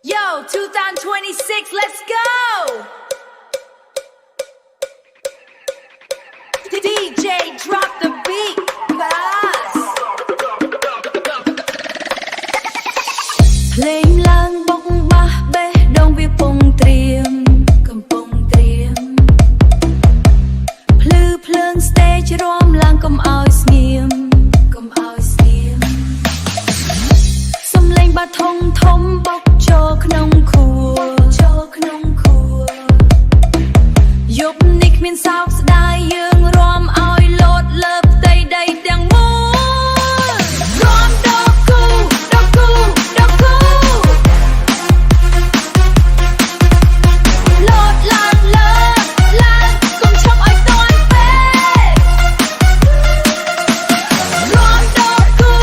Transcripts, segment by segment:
Yo, 2026, let's go! DJ, drop the beat, fast. เพลงลางบกบะเบะดงវាពងត្រៀមកំពុងត្រៀមភ្លឺភ្លើង stage រំឡើងកុំឲ្យស្ងៀមកុំឲ្យស្ងៀមសំឡេងបាធំធំបោកចូលក្នុងខួរយប់នេះគ្មានសោកស្ដាយយើងរាំឲ្យលោតលើផ្ទៃដីទាំងមូលរាំដល់គូលោតឡើងកុំឈប់ឲ្យទាន់ពេលរាំដល់គូ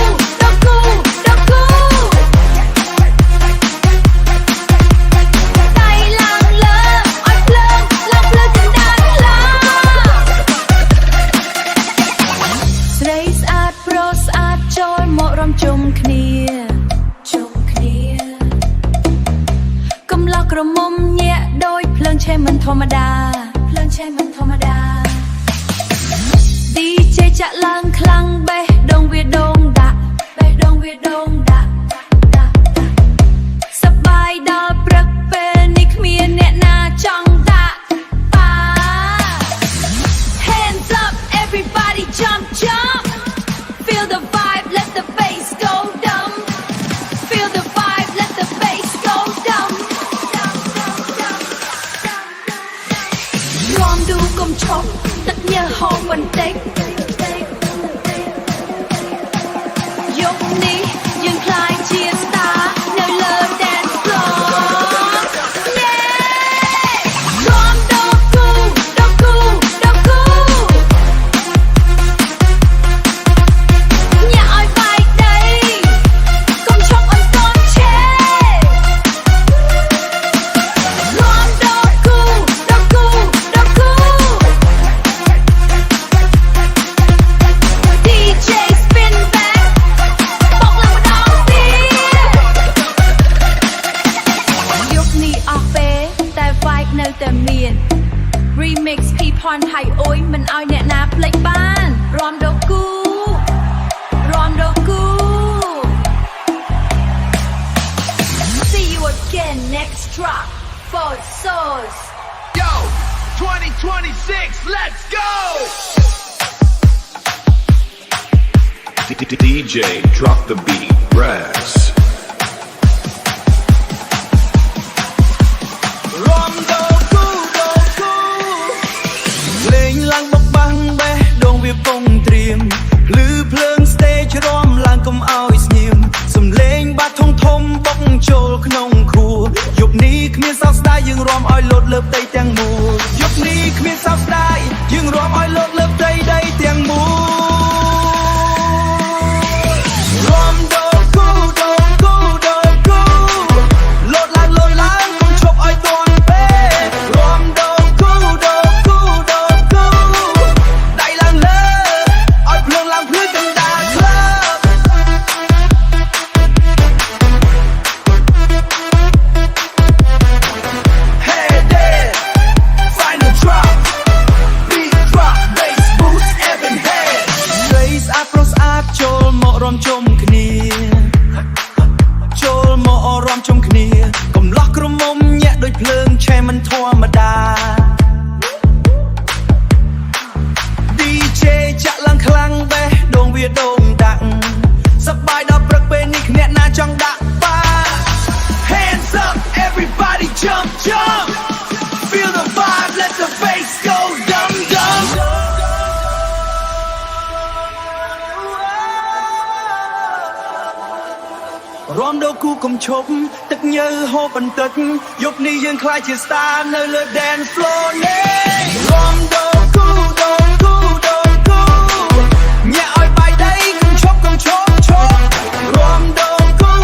ដៃឡើងលើឲ្យភ្លើងឡើងភ្លើងចិនដាខ្លាស្រីស្អាតប្រុសស្អាតចូលមករំជុំគ្នាកំឡោះក្រមុំញាក់ដូចភ្លើងឆេះមិនធម្មតា DJ ចាក់ឡើងខ្លាំងបេះដូងវាដូងដាក់សប្បាយដល់ព្រឹកពេលនេះគ្មានអ្នកណាចង់ដាក់ប៉ា Hands up everybody jump Feel the vibe let the bass go dumb Feel the vibe let the bass go dumb រំดูកុំឈប់ទឹកញើសហូរបន្តិចយប់នេះយើងខ្លាយជា star នៅលើ dance floor រំដល់គូញាក់ឲ្យបាយដីកុំឈប់ឲ្យទាន់ឆេរំដល់គូDJ spin back បោកឡើងម្ដងទៀតយប់នេះអស់ពេលតែ vibe នៅតែមាន remix ភីផនហៃអុយមិនឲ្យអ្នកណាភ្លេចបានរាំដល់គូ See you again next drop for Source Yo, 2026, let's go! DJ, drop the beat, Brass. រំដល់គូលេងឡើងបបាំងបេះដូងវាពងត្រៀមភ្លឺភ្លើង stage រំឡើងកុំឲ្យស្ងៀមសំឡេងបាធំបុកចូលក្នុងខួរយប់នេះគ្មានសោកស្ដាយយើងរាំឲ្យលោតលើផ្ទៃទាំងមូលយប់នេះគ្មានសោកស្ដាយយើងរាំឲ្យលោតលើផ្ទៃដីទាំងមូលរាំដល់គូលោតឡើងកុំឈប់ឲ្យទាន់ពេលរាំដល់គូដៃឡើងលើឲ្យភ្លើងឡើងភ្លឺចិនដាខ្លា Hey there final drop beat drop bass boost even head ស្រីស្អាតប្រុសស្អាតចូលមករំជុំគ្នាកំឡោះក្រមុំញាក់ដូចភ្លើងឆេះមិនធម្មតា DJ ចាក់ឡើងខ្លាំងបេះដូងវាដូងដាក់សប្បាយដល់ព្រឹកពេលនេះអ្នកណាចង់ដាក់ប៉ា Hands up everybody jump Feel the vibe let the bass go dumbរំដល់គូកុំឈប់ទឹកញើសហូរបន្តិចយប់នេះយើងខ្លាចជា star នៅលើ dance floor នេះរំដល់គូញាក់ឲ្យបាយដីកុំឈប់រំដល់គូ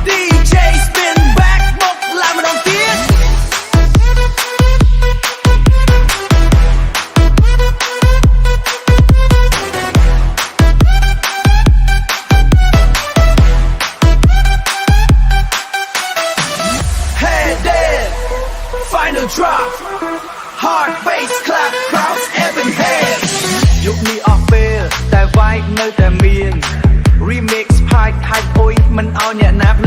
DJ spin back បោកឡើងម្ដងទៀត Hey drop. Hard bass clap, crowds ebbing head. យុគនេះអស់ពេលតែ vibe នៅតែមាន remix ផាយថៃអុយមិនឲ្យអ្នកណាភ្